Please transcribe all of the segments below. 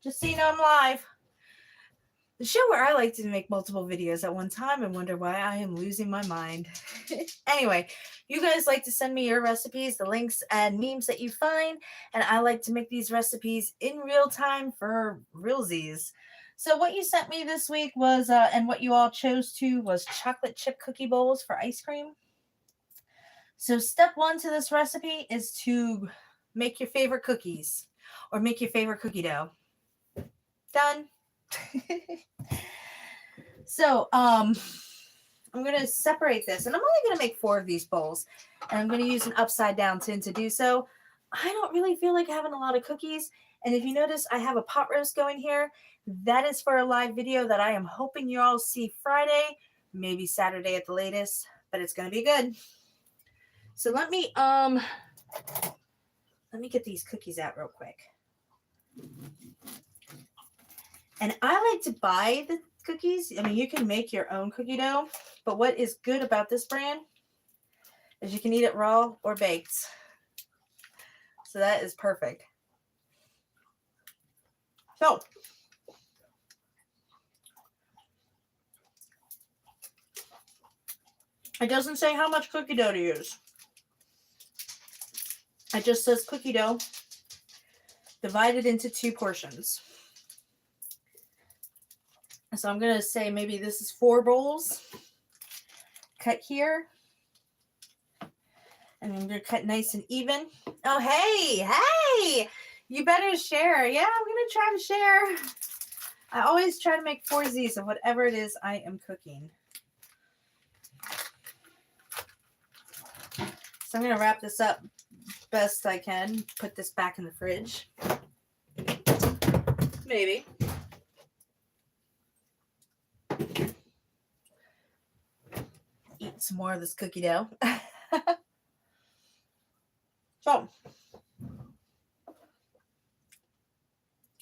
Just so you know I'm live. The show where I like to make multiple videos at one time and wonder why I am losing my mind. Anyway, you guys like to send me your recipes, the links and memes that you find, and I like to make these recipes in real time for realsies. So what you sent me this week was, and what you all chose to, was chocolate chip cookie bowls for ice cream. So step one to this recipe is to make your favorite cookies or make your favorite cookie dough. Done. So, I'm going to separate this, and I'm only going to make 4 of these bowls, and I'm going to use an upside down tin to do so. I don't really feel like having a lot of cookies, and if you notice, I have a pot roast going here. That is for a live video that I am hoping you all see Friday, maybe Saturday at the latest, but it's going to be good. So let me get these cookies out real quick. And I like to buy the cookies. I mean, you can make your own cookie dough, but what is good about this brand is you can eat it raw or baked. So that is perfect. So, it doesn't say how much cookie dough to use. It just says cookie dough divided into 2 portions. So I'm going to say maybe this is 4 bowls. Cut here. And I'm going to cut nice and even. Oh, hey. You better share. Yeah, I'm going to try to share. I always try to make 4Zs of whatever it is I am cooking. So I'm going to wrap this up best I can. Put this back in the fridge. Maybe. Eat some more of this cookie dough. So,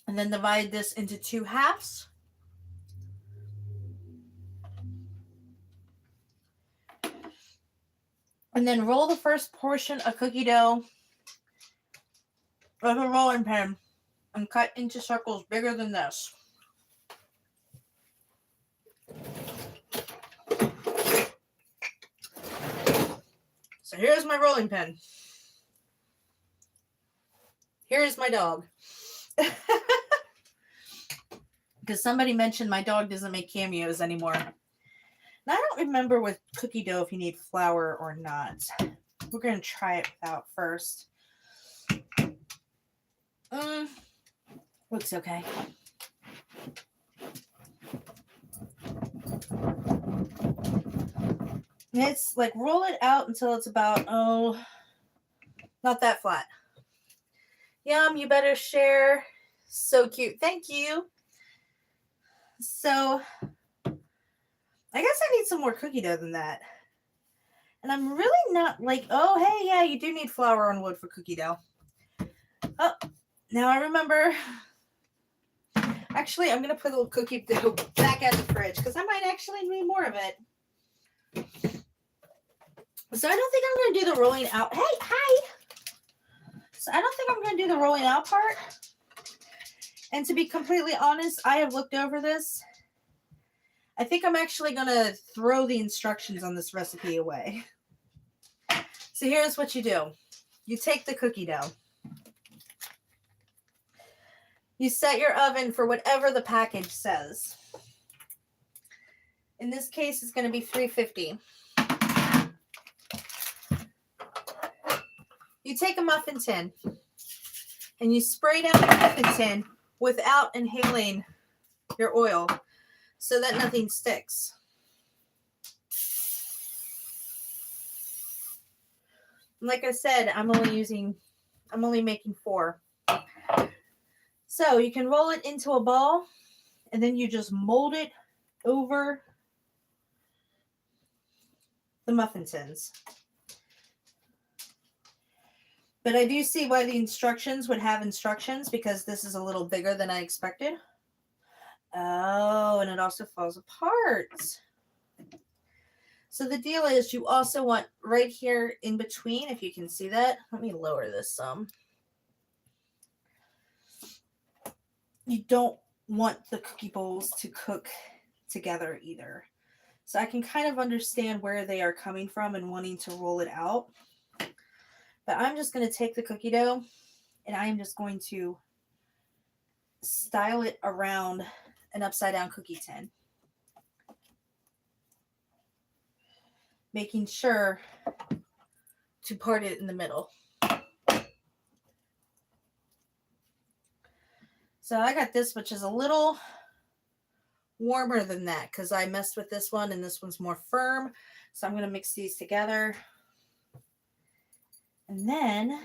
and then divide this into 2 halves. And then roll the first portion of cookie dough with a rolling pin and cut into circles bigger than this. So here's my rolling pin. Here's my dog. Because somebody mentioned my dog doesn't make cameos anymore. And I don't remember with cookie dough if you need flour or not. We're going to try it without first. Looks okay. It's like roll it out until it's about, not that flat. Yum, you better share. So cute. Thank you. So, I guess I need some more cookie dough than that. And I'm really not like, oh, hey, yeah, you do need flour and wood for cookie dough. Oh, now I remember. Actually, I'm going to put a little cookie dough back at the fridge because I might actually need more of it. So I don't think I'm going to do the rolling out. Hey, hi. So I don't think I'm going to do the rolling out part. And to be completely honest, I have looked over this. I think I'm actually going to throw the instructions on this recipe away. So here's what you do. You take the cookie dough. You set your oven for whatever the package says. In this case, it's going to be 350. You take a muffin tin and you spray down the muffin tin without inhaling your oil so that nothing sticks. And like I said, I'm only making 4. So you can roll it into a ball and then you just mold it over the muffin tins. But I do see why the instructions would have instructions because this is a little bigger than I expected. Oh, and it also falls apart. So the deal is you also want right here in between, if you can see that. Let me lower this some. you don't want the cookie bowls to cook together either. So I can kind of understand where they are coming from and wanting to roll it out. But I'm just going to take the cookie dough and I am just going to style it around an upside down cookie tin, making sure to part it in the middle. So I got this, which is a little warmer than that because I messed with this one and this one's more firm. So I'm going to mix these together. And then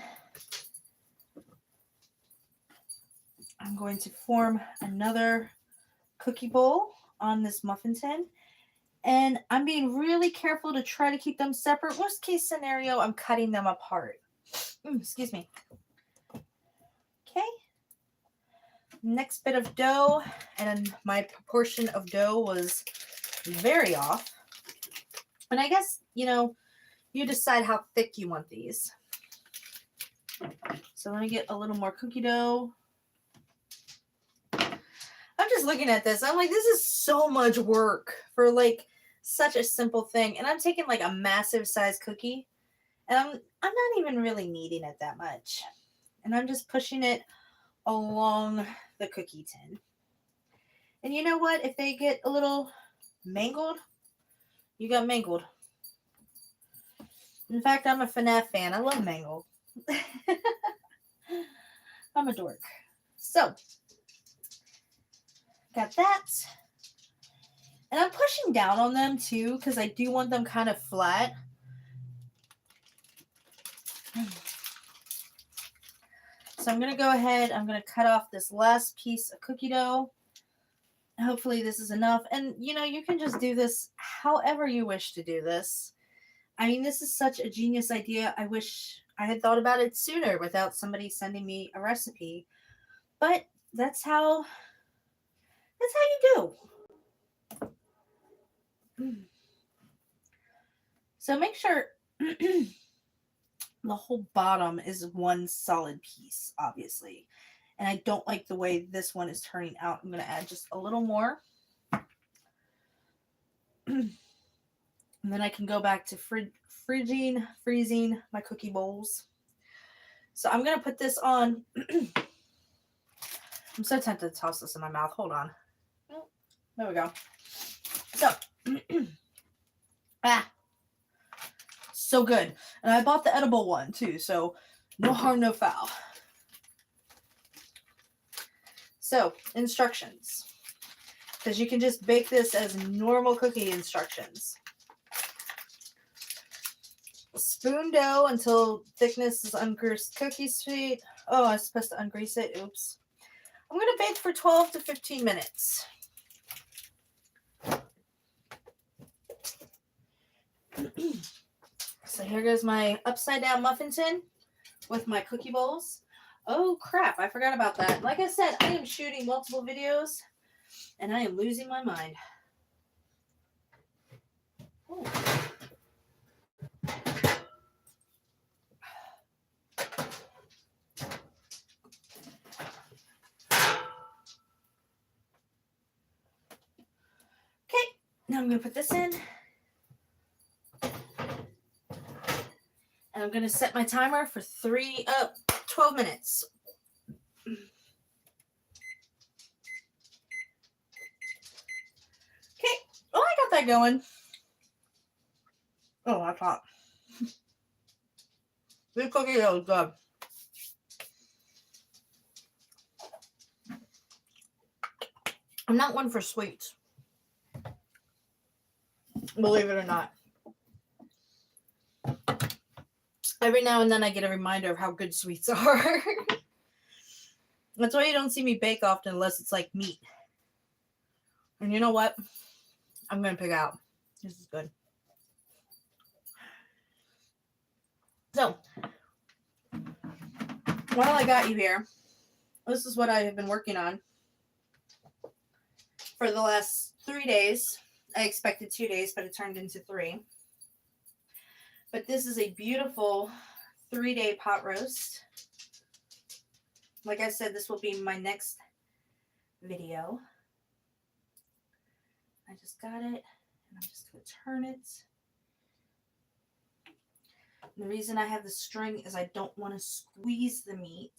I'm going to form another cookie bowl on this muffin tin. And I'm being really careful to try to keep them separate. Worst case scenario, I'm cutting them apart. Excuse me. Okay. Next bit of dough, and my proportion of dough was very off. And I guess, you decide how thick you want these. So let me get a little more cookie dough. I'm just looking at this. I'm like, this is so much work for like such a simple thing. And I'm taking like a massive size cookie and I'm not even really kneading it that much. And I'm just pushing it along the cookie tin. And you know what? If they get a little mangled, you got mangled. In fact, I'm a FNAF fan. I love mangled. I'm a dork. So, got that. And I'm pushing down on them too because I do want them kind of flat. So I'm going to go ahead. I'm going to cut off this last piece of cookie dough. Hopefully this is enough. And, you can just do this however you wish to do this. I mean, this is such a genius idea. I wish I had thought about it sooner without somebody sending me a recipe. But that's how you do. So make sure the whole bottom is one solid piece, obviously. And I don't like the way this one is turning out. I'm going to add just a little more. And then I can go back to freezing my cookie bowls. So I'm going to put this on. I'm so tempted to toss this in my mouth. Hold on. There we go. So, so good. And I bought the edible one too, so no harm, no foul. So, instructions. Because you can just bake this as normal cookie instructions. Spoon dough until thickness is ungreased cookie sheet. Oh, I was supposed to ungrease it. Oops. I'm going to bake for 12 to 15 minutes. So here goes my upside down muffin tin with my cookie bowls. Oh crap, I forgot about that. Like I said, I am shooting multiple videos and I am losing my mind. Oh. Okay, now I'm going to put this in. And I'm going to set my timer for 12 minutes. Okay. Oh, I got that going. Oh, that's hot. This cookie dough is good. I'm not one for sweets. Believe it or not. Every now and then I get a reminder of how good sweets are. That's why you don't see me bake often unless it's like meat. And you know what? I'm going to pick out. This is good. So, while I got you here, this is what I have been working on for the last 3 days. I expected 2 days, but it turned into 3. But this is a beautiful 3-day pot roast. Like I said, this will be my next video. I just got it, and I'm just going to turn it. And the reason I have the string is I don't want to squeeze the meat.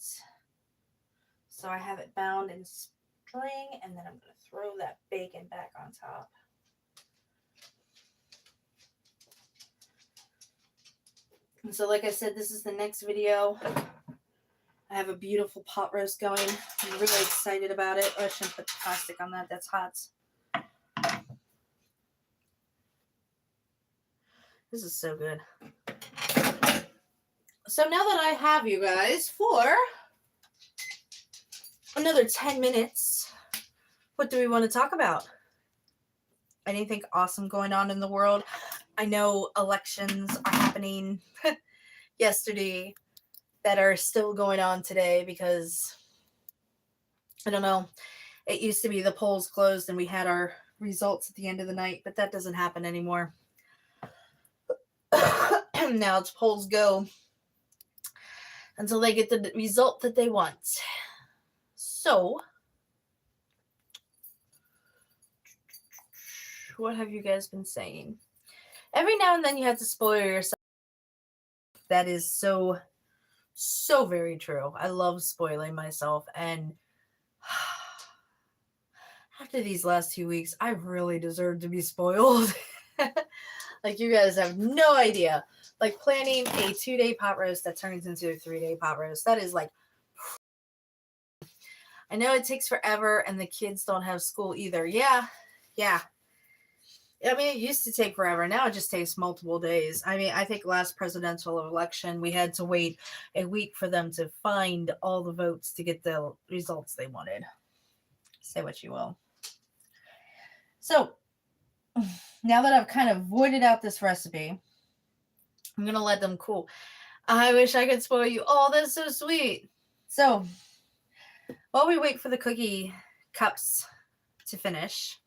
So I have it bound in string, and then I'm going to throw that bacon back on top. And so like I said, this is the next video. I have a beautiful pot roast going. I'm really excited about it. Oh, I shouldn't put the plastic on that. That's hot. This is so good. So now that I have you guys for another 10 minutes, what do we want to talk about? Anything awesome going on in the world? I know elections are happening yesterday that are still going on today because, I don't know, it used to be the polls closed and we had our results at the end of the night, but that doesn't happen anymore. Now it's polls go until they get the result that they want. So, what have you guys been saying? Every now and then you have to spoil yourself. That is so very true. I love spoiling myself, and after these last 2 weeks, I really deserve to be spoiled. Like, you guys have no idea. Like, planning a 2-day pot roast that turns into a 3-day pot roast, that is like, I know it takes forever, and the kids don't have school either. Yeah. I mean, it used to take forever. Now it just takes multiple days. I mean, I think last presidential election, we had to wait a week for them to find all the votes to get the results they wanted. Say what you will. So, now that I've kind of voided out this recipe, I'm going to let them cool. I wish I could spoil you. Oh, that's so sweet. So, while we wait for the cookie cups to finish,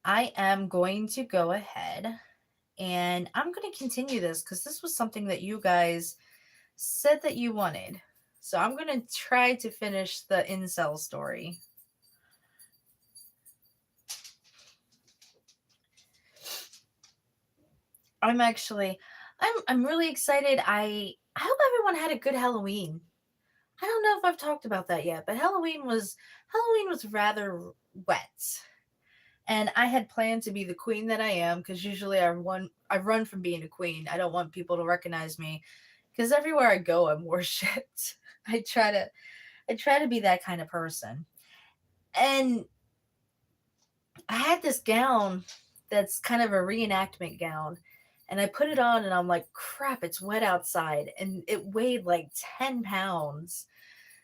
I am going to go ahead and I'm going to continue this because this was something that you guys said that you wanted. So I'm going to try to finish the incel story. I'm really excited. I hope everyone had a good Halloween. I don't know if I've talked about that yet, but Halloween was rather wet. And I had planned to be the queen that I am, because usually I run from being a queen. I don't want people to recognize me, because everywhere I go, I'm worshipped. I try to be that kind of person. And I had this gown that's kind of a reenactment gown, and I put it on, and I'm like, crap, it's wet outside, and it weighed like 10 pounds.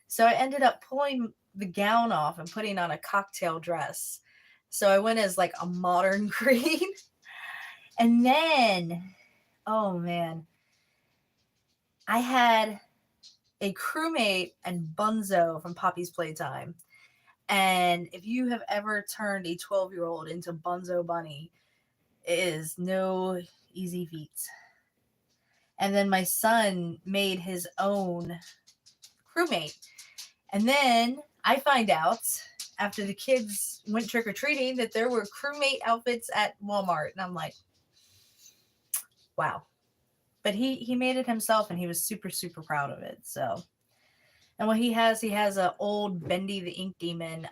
So I ended up pulling the gown off and putting on a cocktail dress. So I went as like a modern queen. And then, oh man, I had a crewmate and Bunzo from Poppy's Playtime. And if you have ever turned a 12-year-old into Bunzo Bunny, it is no easy feat. And then my son made his own crewmate. And then I find out after the kids went trick-or-treating that there were crewmate outfits at Walmart. And I'm like, wow. But he made it himself, and he was super, super proud of it. So, and what he has an old Bendy the Ink Demon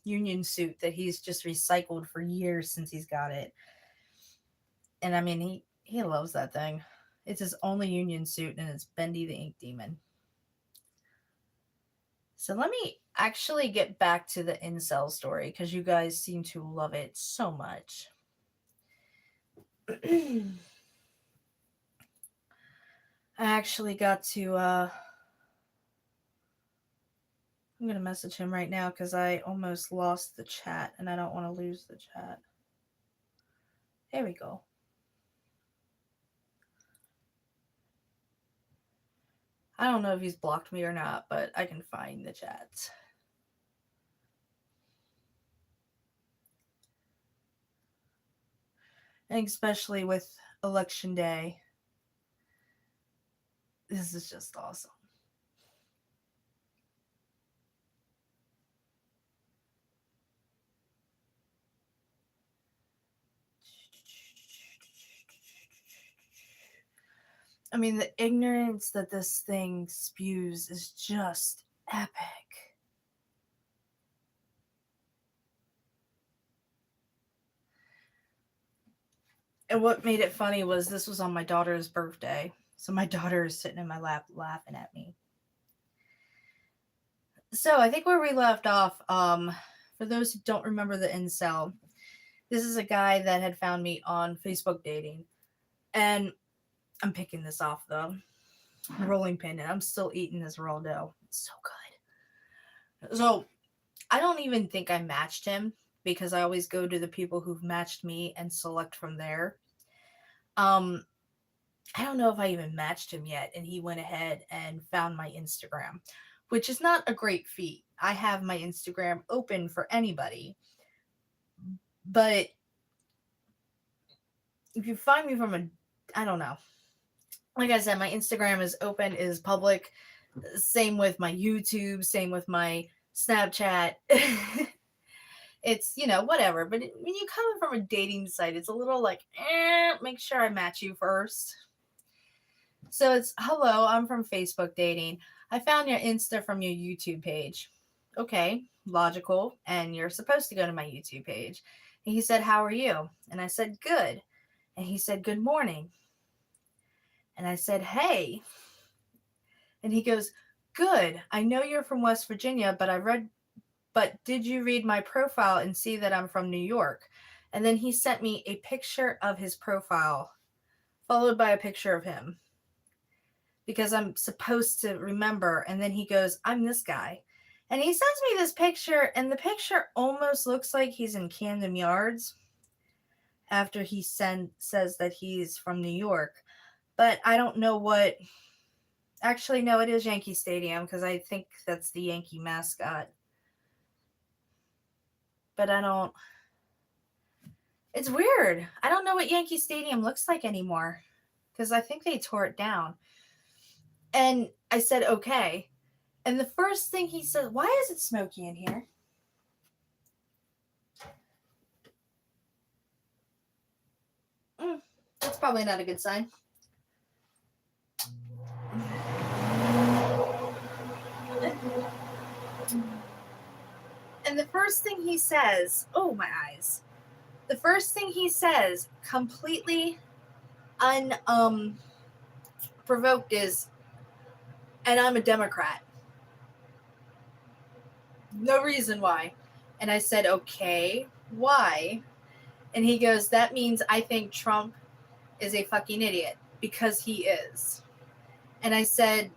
union suit that he's just recycled for years since he's got it. And I mean, he loves that thing. It's his only union suit, and it's Bendy the Ink Demon. So let me actually get back to the incel story, because you guys seem to love it so much. I actually got to, I'm going to message him right now because I almost lost the chat, and I don't want to lose the chat. There we go. I don't know if he's blocked me or not, but I can find the chat. And especially with election day, this is just awesome. I mean, the ignorance that this thing spews is just epic. And what made it funny was this was on my daughter's birthday. So my daughter is sitting in my lap laughing at me. So I think where we left off, for those who don't remember the incel, this is a guy that had found me on Facebook dating. And I'm picking this off though. Rolling pin, and I'm still eating this raw dough. It's so good. So I don't even think I matched him because I always go to the people who've matched me and select from there. I don't know if I even matched him yet, and he went ahead and found my Instagram, which is not a great feat. I have my Instagram open for anybody, but if you find me from I don't know. Like I said, my Instagram is open, is public. Same with my YouTube, same with my Snapchat. It's, whatever. But when you come from a dating site, it's a little like, make sure I match you first. So it's, hello, I'm from Facebook dating. I found your Insta from your YouTube page. Okay, logical. And you're supposed to go to my YouTube page. And he said, how are you? And I said, good. And he said, good morning. And I said, hey. And he goes, good. I know you're from West Virginia, but did you read my profile and see that I'm from New York? And then he sent me a picture of his profile, followed by a picture of him, because I'm supposed to remember. And then he goes, I'm this guy. And he sends me this picture, and the picture almost looks like he's in Camden Yards after he says that he's from New York. But I don't know what. Actually, no, it is Yankee Stadium because I think that's the Yankee mascot. But I don't. It's weird. I don't know what Yankee Stadium looks like anymore because I think they tore it down. And I said, okay. And the first thing he said, why is it smoky in here? That's probably not a good sign. And the first thing he says, oh, my eyes. The first thing he says, completely unprovoked, is, and I'm a Democrat. No reason why. And I said, okay, why? And he goes, that means I think Trump is a fucking idiot, because he is. And I said,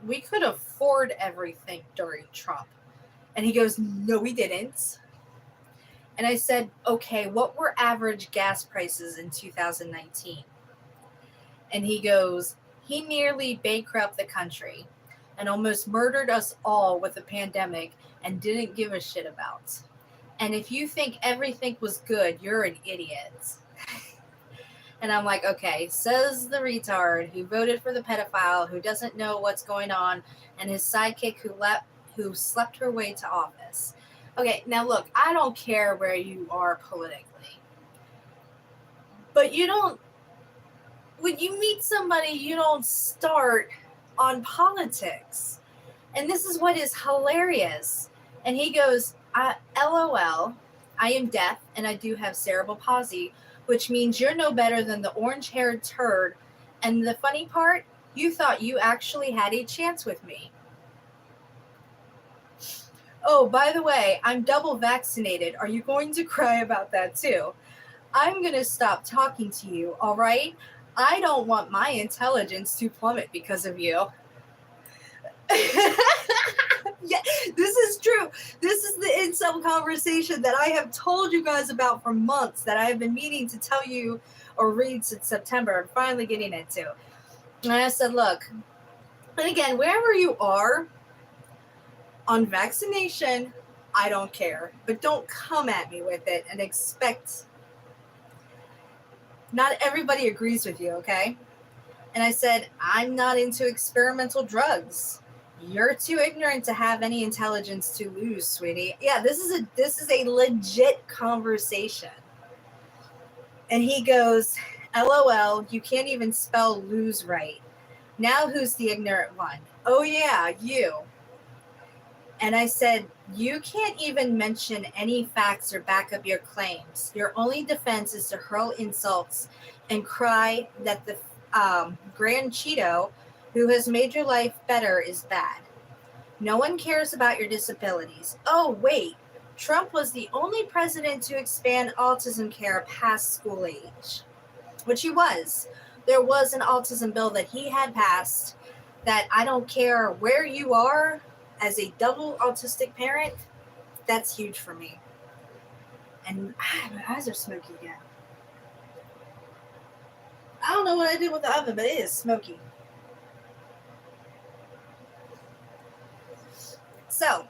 we could afford everything during Trump. And he goes, no, we didn't. And I said, okay, what were average gas prices in 2019? And he goes, he nearly bankrupted the country and almost murdered us all with the pandemic and didn't give a shit about. And if you think everything was good, you're an idiot. And I'm like, okay, says the retard who voted for the pedophile, who doesn't know what's going on, and his sidekick who slept her way to office. Okay, now look, I don't care where you are politically. But when you meet somebody, you don't start on politics. And this is what is hilarious. And he goes, LOL, I am deaf and I do have cerebral palsy, which means you're no better than the orange-haired turd. And the funny part, you thought you actually had a chance with me. Oh, by the way, I'm double vaccinated. Are you going to cry about that too? I'm going to stop talking to you, all right? I don't want my intelligence to plummet because of you. Yeah, this is true. This is the incel conversation that I have told you guys about for months, that I have been meaning to tell you or read since September. I'm finally getting into. And I said, look, and again, wherever you are on vaccination, I don't care. But don't come at me with it and expect. Not everybody agrees with you, okay? And I said, I'm not into experimental drugs. You're too ignorant to have any intelligence to lose, sweetie. Yeah, this is a legit conversation. And he goes, LOL, you can't even spell lose right. Now who's the ignorant one? Oh yeah, you. And I said, you can't even mention any facts or back up your claims. Your only defense is to hurl insults and cry that the Grand Cheeto, who has made your life better, is bad. No one cares about your disabilities. Oh, wait. Trump was the only president to expand autism care past school age, which he was. There was an autism bill that he had passed that I don't care where you are as a double autistic parent, that's huge for me. And my eyes are smoky again. I don't know what I did with the oven, but it is smoky. So,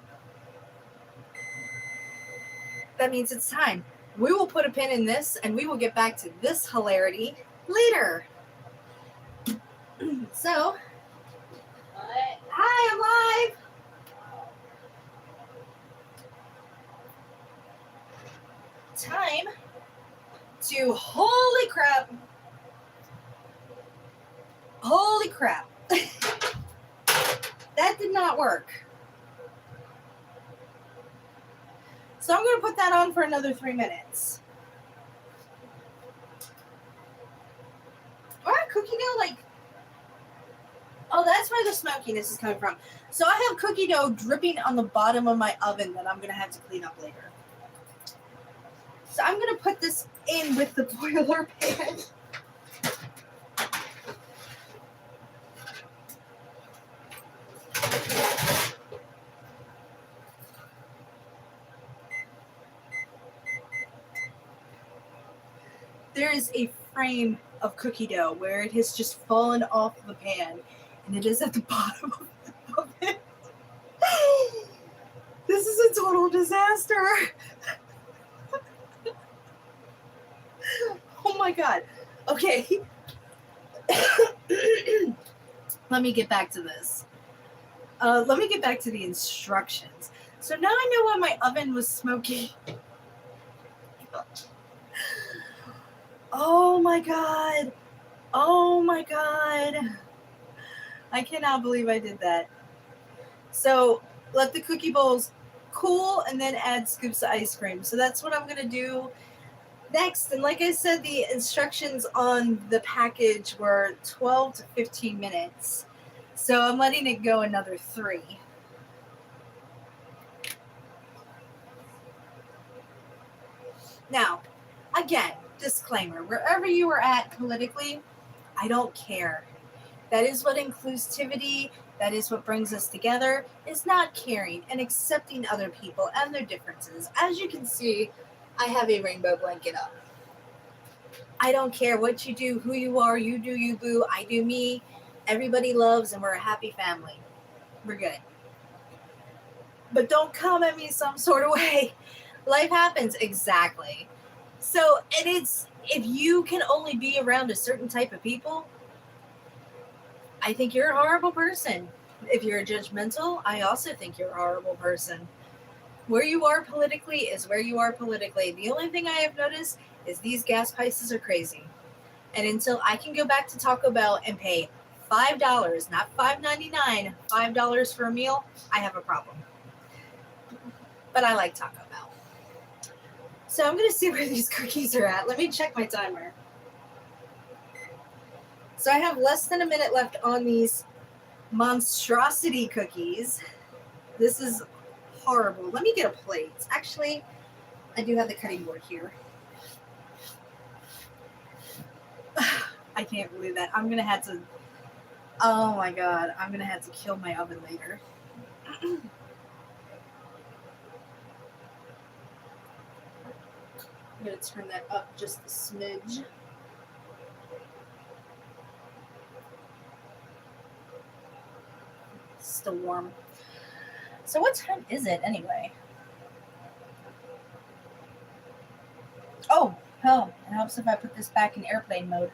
that means it's time. We will put a pin in this and we will get back to this hilarity later. So, hi, I'm live. Time to, holy crap. Holy crap. That did not work. So I'm going to put that on for another 3 minutes. Or cookie dough, like, oh, that's where the smokiness is coming from. So I have cookie dough dripping on the bottom of my oven that I'm going to have to clean up later. So I'm going to put this in with the boiler pan. There is a frame of cookie dough where it has just fallen off the pan, and it is at the bottom of it. This is a total disaster. Oh my god. Okay. Let me get back to this. Let me get back to the instructions. So now I know why my oven was smoky. Oh my god. Oh my god. I cannot believe I did that. So let the cookie bowls cool and then add scoops of ice cream. So that's what I'm going to do next. And like I said, the instructions on the package were 12 to 15 minutes. So I'm letting it go another 3. Now, again, disclaimer, wherever you are at politically, I don't care. That is what inclusivity, that is what brings us together, is not caring and accepting other people and their differences. As you can see, I have a rainbow blanket up. I don't care what you do, who you are, you do you, boo, I do me. Everybody loves and we're a happy family. We're good. But don't come at me some sort of way. Life happens, exactly. So, and it's, if you can only be around a certain type of people, I think you're a horrible person. If you're judgmental, I also think you're a horrible person. Where you are politically is where you are politically. The only thing I have noticed is these gas prices are crazy. And until I can go back to Taco Bell and pay $5, not $5.99, $5 for a meal, I have a problem. But I like Taco Bell. So I'm going to see where these cookies are at. Let me check my timer. So I have less than a minute left on these monstrosity cookies. This is horrible. Let me get a plate. Actually, I do have the cutting board here. I can't believe that. I'm going to have to, oh my God, I'm going to have to kill my oven later. I'm going to turn that up just a smidge. Still warm. So what time is it anyway? Oh, hell, it helps if I put this back in airplane mode.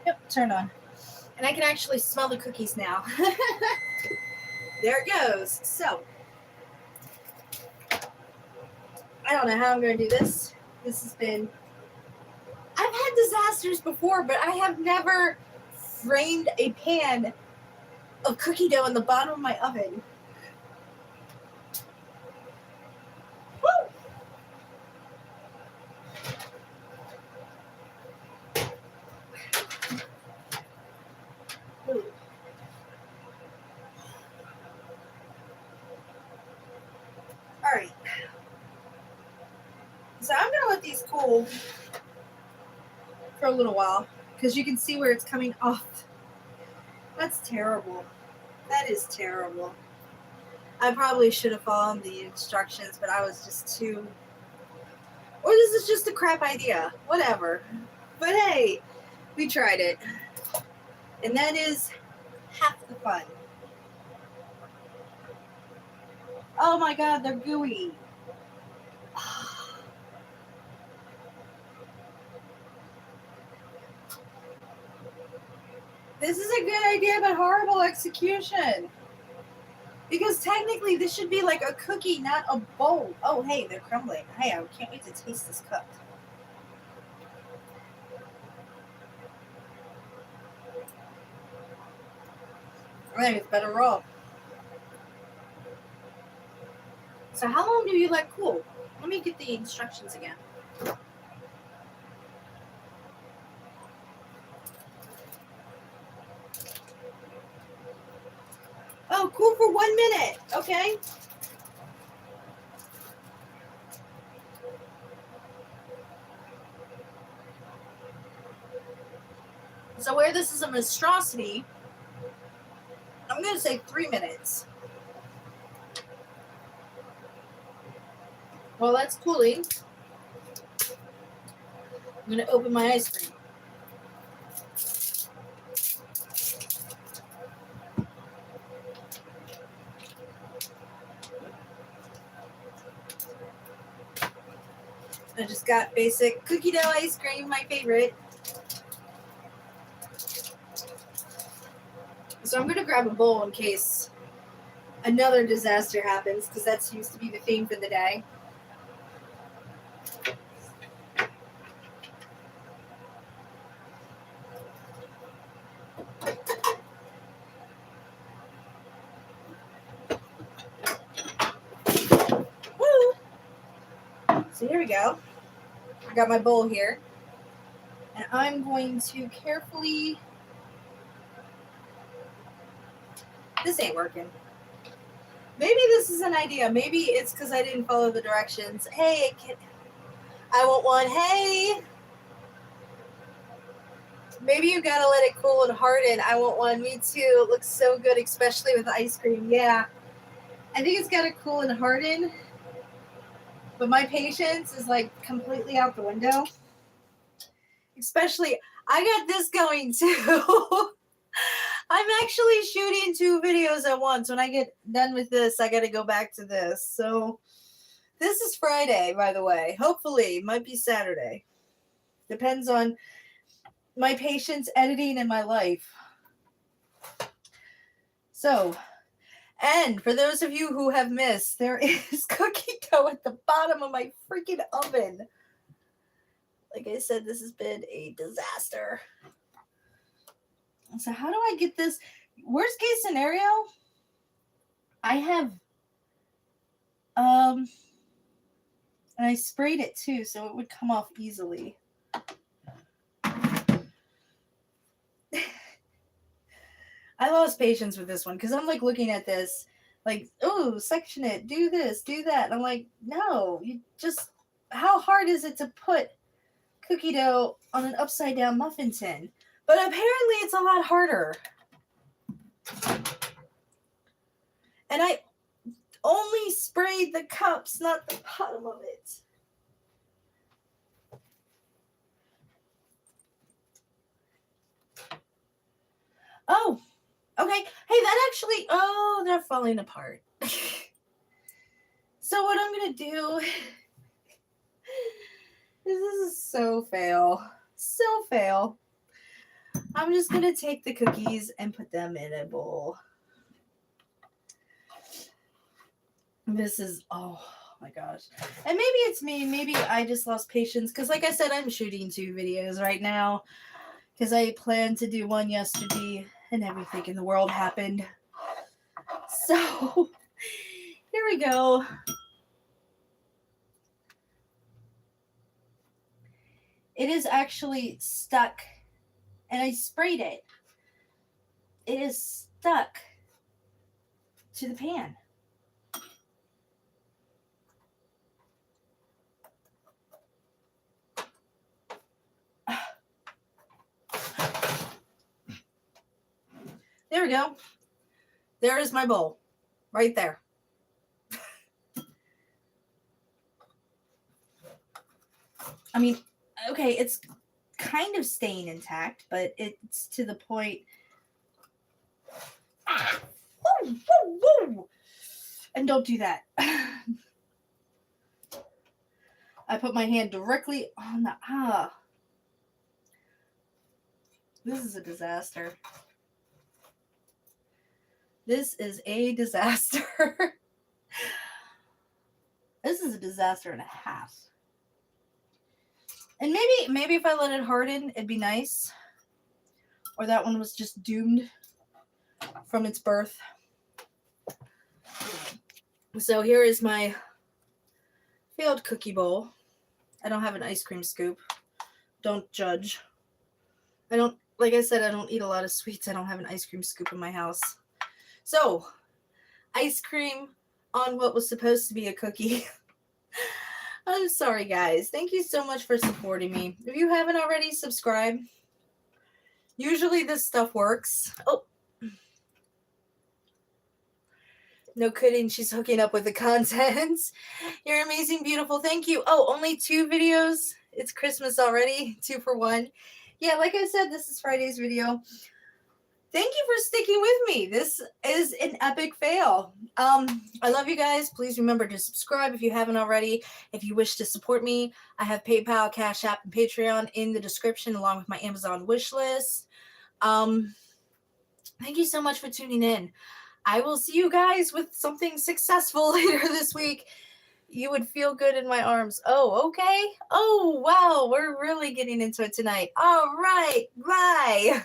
Yep, turn on. And I can actually smell the cookies now. There it goes. So, I don't know how I'm going to do this. This has been... I've had disasters before, but I have never framed a pan of cookie dough in the bottom of my oven. Woo! Ooh. All right. So I'm going to let these cool for a little while because you can see where it's coming off. That's terrible. That is terrible. I probably should have followed the instructions, but I was just too... Or this is just a crap idea. Whatever. But hey, we tried it. And that is half the fun. Oh my god, they're gooey. This is a good idea, but horrible execution. Because technically, this should be like a cookie, not a bowl. Oh, hey, they're crumbling. Hey, I can't wait to taste this cup. I think it's better raw. So how long do you let cool? Let me get the instructions again. Oh, cool for 1 minute. Okay. So where this is a monstrosity, I'm going to say 3 minutes. While that's cooling, I'm going to open my ice cream. I just got basic cookie dough ice cream, my favorite. So I'm going to grab a bowl in case another disaster happens, because that seems to be the theme for the day. Woo! So here we go. I got my bowl here. And I'm going to carefully... This ain't working. Maybe this is an idea. Maybe it's because I didn't follow the directions. Hey, I want one. Hey! Maybe you gotta let it cool and harden. I want one. Me too. It looks so good, especially with ice cream. Yeah. I think it's gotta cool and harden. But my patience is like completely out the window. Especially, I got this going too. I'm actually shooting 2 videos at once. When I get done with this, I got to go back to this. So this is Friday, by the way. Hopefully, it might be Saturday. Depends on my patience, editing, and my life. So, and for those of you who have missed, there is cookie dough at the bottom of my freaking oven. Like I said, this has been a disaster. So how do I get this? Worst case scenario, I have, and I sprayed it too, so it would come off easily. I lost patience with this one because I'm like looking at this, like, oh, section it, do this, do that. And I'm like, no, you just, how hard is it to put cookie dough on an upside down muffin tin? But apparently it's a lot harder. And I only sprayed the cups, not the bottom of it. Oh, okay. Hey, that actually, oh, they're falling apart. So what I'm going to do, this is so fail. So fail. I'm just going to take the cookies and put them in a bowl. This is, oh my gosh. And maybe it's me. Maybe I just lost patience. Because like I said, I'm shooting 2 videos right now. Because I planned to do one yesterday. And everything in the world happened. So, here we go. It is actually stuck. And I sprayed it. It is stuck to the pan. There we go. There is my bowl. Right there. I mean, okay, it's kind of staying intact, but it's to the point. Ah, woo, woo, woo. And don't do that. I put my hand directly on the This is a disaster. This is a disaster. This is a disaster and a half. And maybe if I let it harden, it'd be nice. Or that one was just doomed from its birth. So here is my failed cookie bowl. I don't have an ice cream scoop. Don't judge. Like I said, I don't eat a lot of sweets. I don't have an ice cream scoop in my house. So, ice cream on what was supposed to be a cookie. I'm sorry, guys. Thank you so much for supporting me. If you haven't already, subscribe. Usually this stuff works. Oh. No kidding. She's hooking up with the content. You're amazing, beautiful. Thank you. Oh, only 2 videos. It's Christmas already. 2 for 1. Yeah, like I said, this is Friday's video. Thank you for sticking with me. This is an epic fail. I love you guys. Please remember to subscribe if you haven't already. If you wish to support me, I have PayPal, Cashapp, and Patreon in the description along with my Amazon wish list. Thank you so much for tuning in. I will see you guys with something successful later this week. You would feel good in my arms. Oh, okay. Oh, wow. We're really getting into it tonight. All right. Bye.